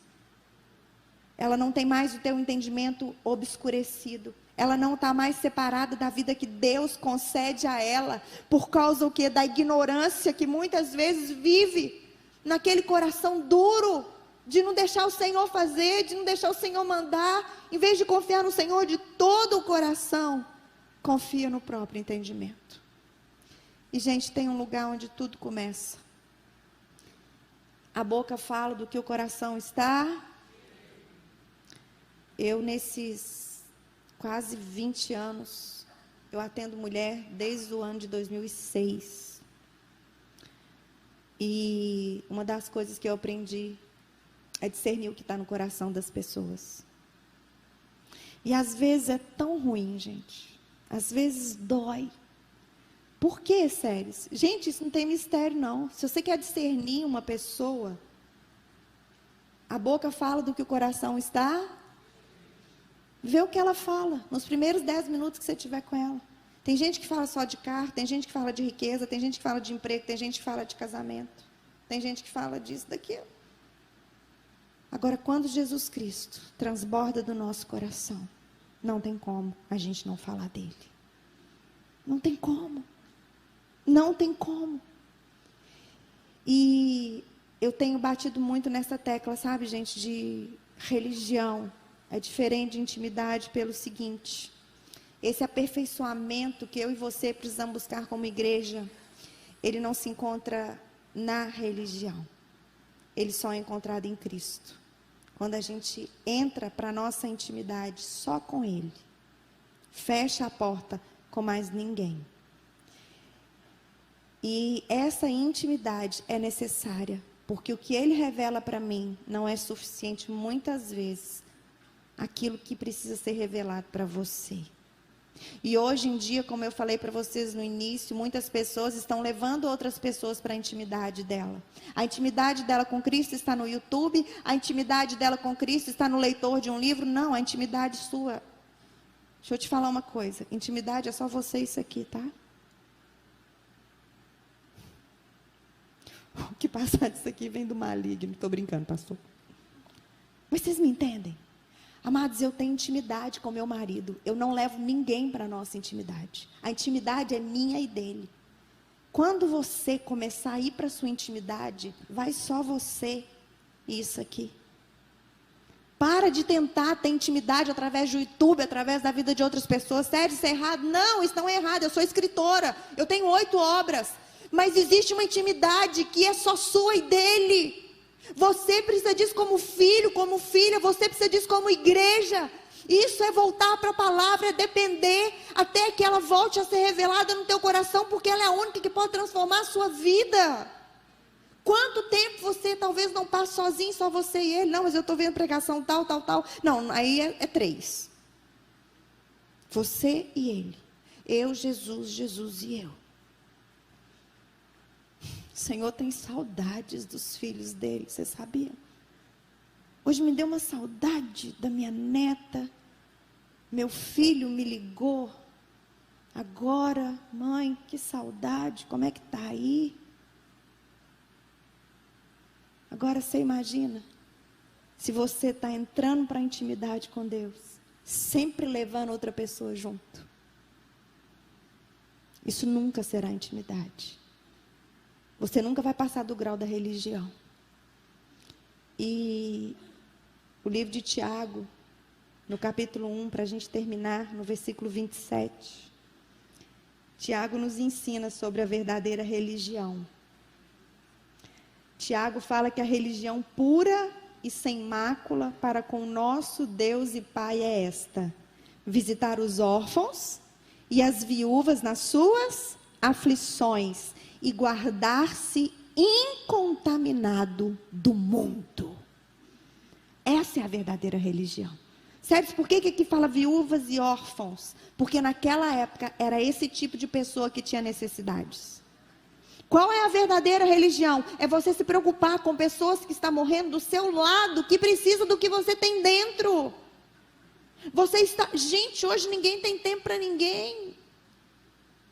ela não tem mais o teu entendimento obscurecido, ela não está mais separada da vida que Deus concede a ela, por causa o quê? Da ignorância que muitas vezes vive naquele coração duro, de não deixar o Senhor fazer, de não deixar o Senhor mandar. Em vez de confiar no Senhor de todo o coração, confia no próprio entendimento. E gente, tem um lugar onde tudo começa. A boca fala do que o coração está. Eu nesses quase 20 anos, eu atendo mulher desde o ano de 2006. E uma das coisas que eu aprendi é discernir o que está no coração das pessoas. E às vezes é tão ruim, gente. Às vezes dói. Por quê, sério? Gente, isso não tem mistério, não. Se você quer discernir uma pessoa, a boca fala do que o coração está. Vê o que ela fala nos primeiros 10 minutos que você tiver com ela. Tem gente que fala só de carro, tem gente que fala de riqueza, tem gente que fala de emprego, tem gente que fala de casamento, tem gente que fala disso, daquilo. Agora, quando Jesus Cristo transborda do nosso coração, não tem como a gente não falar dele. Não tem como. Não tem como. E eu tenho batido muito nessa tecla, sabe, gente, de religião. É diferente de intimidade pelo seguinte: esse aperfeiçoamento que eu e você precisamos buscar como igreja, ele não se encontra na religião. Ele só é encontrado em Cristo. Quando a gente entra para a nossa intimidade só com Ele, fecha a porta com mais ninguém. E essa intimidade é necessária, porque o que Ele revela para mim não é suficiente muitas vezes aquilo que precisa ser revelado para você. E hoje em dia, como eu falei para vocês no início, muitas pessoas estão levando outras pessoas para a intimidade dela. A intimidade dela com Cristo está no YouTube, a intimidade dela com Cristo está no leitor de um livro. Não, a intimidade sua. Deixa eu te falar uma coisa, intimidade é só você e isso aqui, tá? O que passa disso aqui vem do maligno. Estou brincando, pastor. Mas vocês me entendem? Amados, eu tenho intimidade com meu marido. Eu não levo ninguém para a nossa intimidade. A intimidade é minha e dele. Quando você começar a ir para a sua intimidade, vai só você e isso aqui. Para de tentar ter intimidade através do YouTube, através da vida de outras pessoas. Sério, isso é errado? Não, isso não é errado. Eu sou escritora. Eu tenho 8 obras. Mas existe uma intimidade que é só sua e dele. Você precisa disso como filho, como filha. Você precisa disso como igreja. Isso é voltar para a palavra, é depender até que ela volte a ser revelada no teu coração, porque ela é a única que pode transformar a sua vida. Quanto tempo você talvez não passe sozinho, só você e ele? Não, mas eu estou vendo pregação tal. Não, aí é 3. Você e ele. Eu, Jesus, Jesus e eu. O Senhor tem saudades dos filhos dele, você sabia? Hoje me deu uma saudade da minha neta. Meu filho me ligou. Agora, mãe, que saudade, como é que está aí? Agora você imagina, se você está entrando para a intimidade com Deus, sempre levando outra pessoa junto. Isso nunca será intimidade. Você nunca vai passar do grau da religião. E o livro de Tiago, no capítulo 1, para a gente terminar, no versículo 27. Tiago nos ensina sobre a verdadeira religião. Tiago fala que a religião pura e sem mácula para com o nosso Deus e Pai é esta: visitar os órfãos e as viúvas nas suas aflições e guardar-se incontaminado do mundo. Essa é a verdadeira religião. Sabe por que aqui fala viúvas e órfãos? Porque naquela época era esse tipo de pessoa que tinha necessidades. Qual é a verdadeira religião? É você se preocupar com pessoas que estão morrendo do seu lado, que precisam do que você tem dentro. Gente, hoje ninguém tem tempo para ninguém.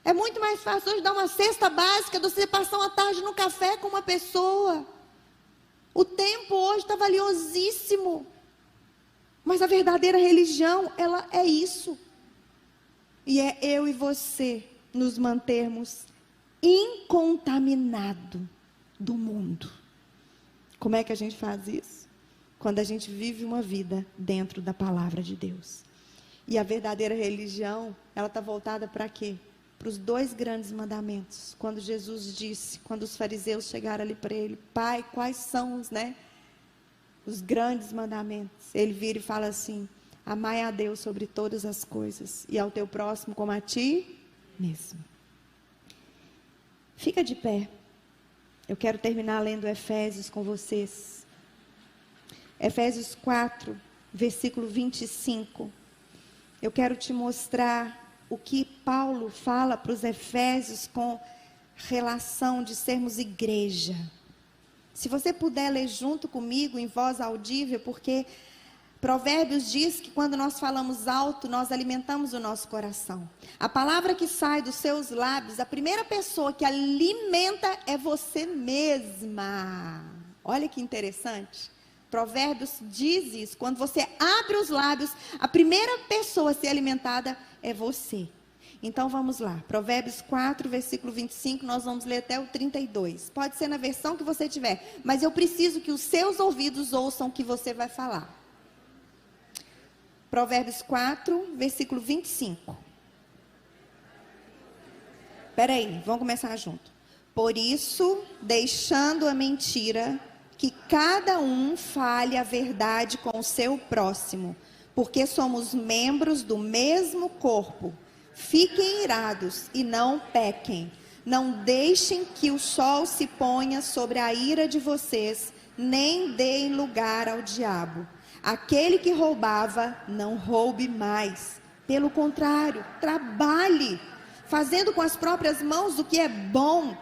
É muito mais fácil hoje dar uma cesta básica do que você passar uma tarde no café com uma pessoa. O tempo hoje está valiosíssimo. Mas a verdadeira religião, ela é isso. E é eu e você nos mantermos incontaminados do mundo. Como é que a gente faz isso? Quando a gente vive uma vida dentro da palavra de Deus. E a verdadeira religião, ela está voltada para quê? Para os 2 grandes mandamentos. Quando Jesus disse, quando os fariseus chegaram ali para ele: Pai, quais são os grandes mandamentos? Ele vira e fala assim: amai a Deus sobre todas as coisas e ao teu próximo como a ti mesmo. Fica de pé. Eu quero terminar lendo Efésios com vocês. Efésios 4, versículo 25. Eu quero te mostrar o que Paulo fala para os Efésios com relação de sermos igreja. Se você puder ler junto comigo em voz audível, porque Provérbios diz que quando nós falamos alto, nós alimentamos o nosso coração. A palavra que sai dos seus lábios, a primeira pessoa que alimenta é você mesma. Olha que interessante. Provérbios diz isso. Quando você abre os lábios, a primeira pessoa a ser alimentada é você. Então vamos lá. Provérbios 4, versículo 25, nós vamos ler até o 32. Pode ser na versão que você tiver, mas eu preciso que os seus ouvidos ouçam o que você vai falar. Provérbios 4, versículo 25. Espera aí, vamos começar junto. Por isso, deixando a mentira, que cada um fale a verdade com o seu próximo, porque somos membros do mesmo corpo. Fiquem irados e não pequem. Não deixem que o sol se ponha sobre a ira de vocês, nem deem lugar ao diabo. Aquele que roubava, não roube mais. Pelo contrário, trabalhe, fazendo com as próprias mãos o que é bom,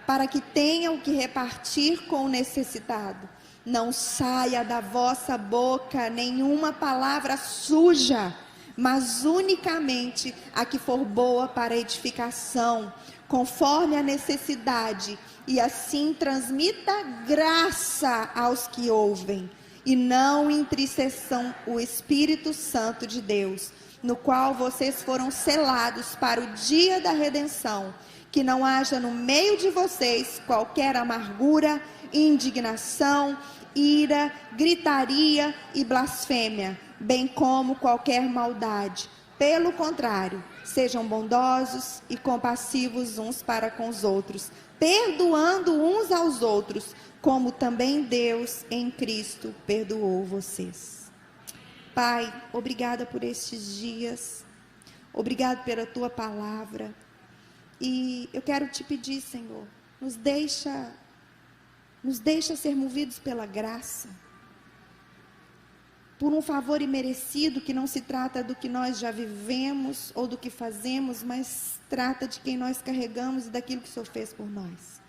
para que tenham o que repartir com o necessitado. Não saia da vossa boca nenhuma palavra suja, mas unicamente a que for boa para edificação, conforme a necessidade, e assim transmita graça aos que ouvem. E não entristeçam o Espírito Santo de Deus, no qual vocês foram selados para o dia da redenção. Que não haja no meio de vocês qualquer amargura, indignação, ira, gritaria e blasfêmia, bem como qualquer maldade. Pelo contrário, sejam bondosos e compassivos uns para com os outros, perdoando uns aos outros, como também Deus em Cristo perdoou vocês. Pai, obrigada por estes dias, obrigado pela tua palavra, e eu quero te pedir, Senhor, nos deixa ser movidos pela graça, por um favor imerecido, que não se trata do que nós já vivemos ou do que fazemos, mas trata de quem nós carregamos e daquilo que o Senhor fez por nós.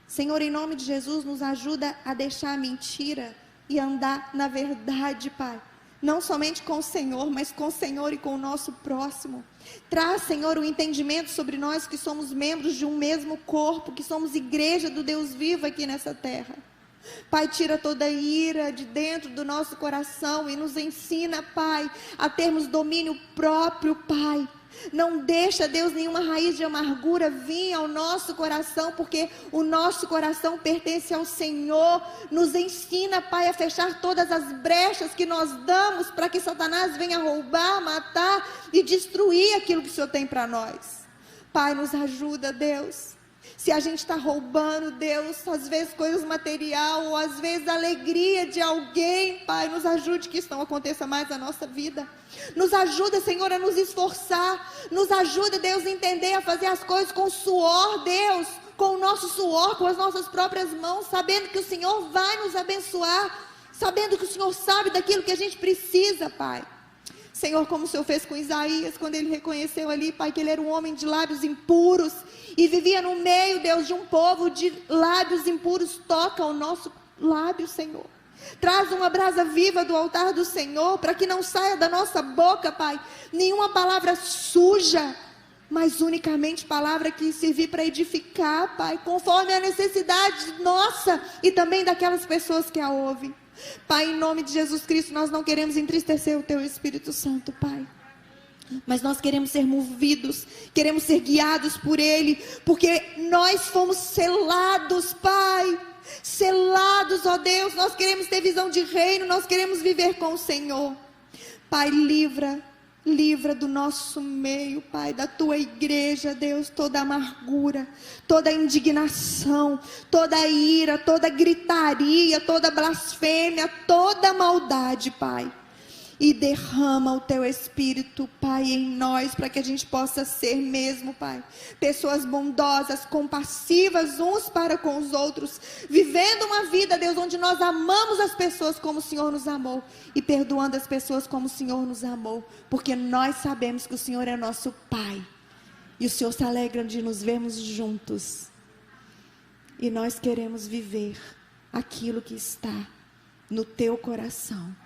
Senhor, em nome de Jesus, nos ajuda a deixar a mentira e andar na verdade, Pai. Não somente com o Senhor, mas com o Senhor e com o nosso próximo. Traz, Senhor, o entendimento sobre nós que somos membros de um mesmo corpo, que somos igreja do Deus vivo aqui nessa terra. Pai, tira toda a ira de dentro do nosso coração e nos ensina, Pai, a termos domínio próprio, Pai. Não deixa, Deus, nenhuma raiz de amargura vir ao nosso coração, porque o nosso coração pertence ao Senhor. Nos ensina, Pai, a fechar todas as brechas que nós damos para que Satanás venha roubar, matar e destruir aquilo que o Senhor tem para nós. Pai, nos ajuda, Deus. Se a gente está roubando, Deus, às vezes coisas material, ou às vezes a alegria de alguém, Pai, nos ajude que isso não aconteça mais na nossa vida. Nos ajuda, Senhor, a nos esforçar. Nos ajuda, Deus, a entender, a fazer as coisas com suor, Deus, com o nosso suor, com as nossas próprias mãos, sabendo que o Senhor vai nos abençoar, sabendo que o Senhor sabe daquilo que a gente precisa, Pai. Senhor, como o Senhor fez com Isaías, quando ele reconheceu ali, Pai, que ele era um homem de lábios impuros, e vivia no meio, Deus, de um povo de lábios impuros. Toca o nosso lábio, Senhor. Traz uma brasa viva do altar do Senhor, para que não saia da nossa boca, Pai, nenhuma palavra suja, mas unicamente palavra que servir para edificar, Pai, conforme a necessidade nossa e também daquelas pessoas que a ouvem. Pai, em nome de Jesus Cristo, nós não queremos entristecer o Teu Espírito Santo, Pai, mas nós queremos ser movidos, queremos ser guiados por Ele, porque nós fomos selados, Pai, selados, ó Deus. Nós queremos ter visão de reino, nós queremos viver com o Senhor. Pai, livra do nosso meio, Pai, da Tua igreja, Deus, toda amargura, toda indignação, toda ira, toda gritaria, toda blasfêmia, toda maldade, Pai. E derrama o Teu Espírito, Pai, em nós, para que a gente possa ser mesmo, Pai, pessoas bondosas, compassivas uns para com os outros, vivendo uma vida, Deus, onde nós amamos as pessoas como o Senhor nos amou, e perdoando as pessoas como o Senhor nos amou, porque nós sabemos que o Senhor é nosso Pai, e o Senhor se alegra de nos vermos juntos, e nós queremos viver aquilo que está no Teu coração.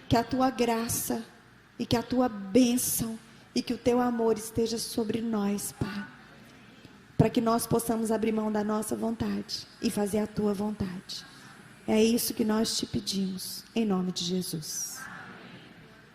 Que a Tua graça e que a Tua bênção e que o Teu amor esteja sobre nós, Pai, para que nós possamos abrir mão da nossa vontade e fazer a Tua vontade. É isso que nós te pedimos, em nome de Jesus.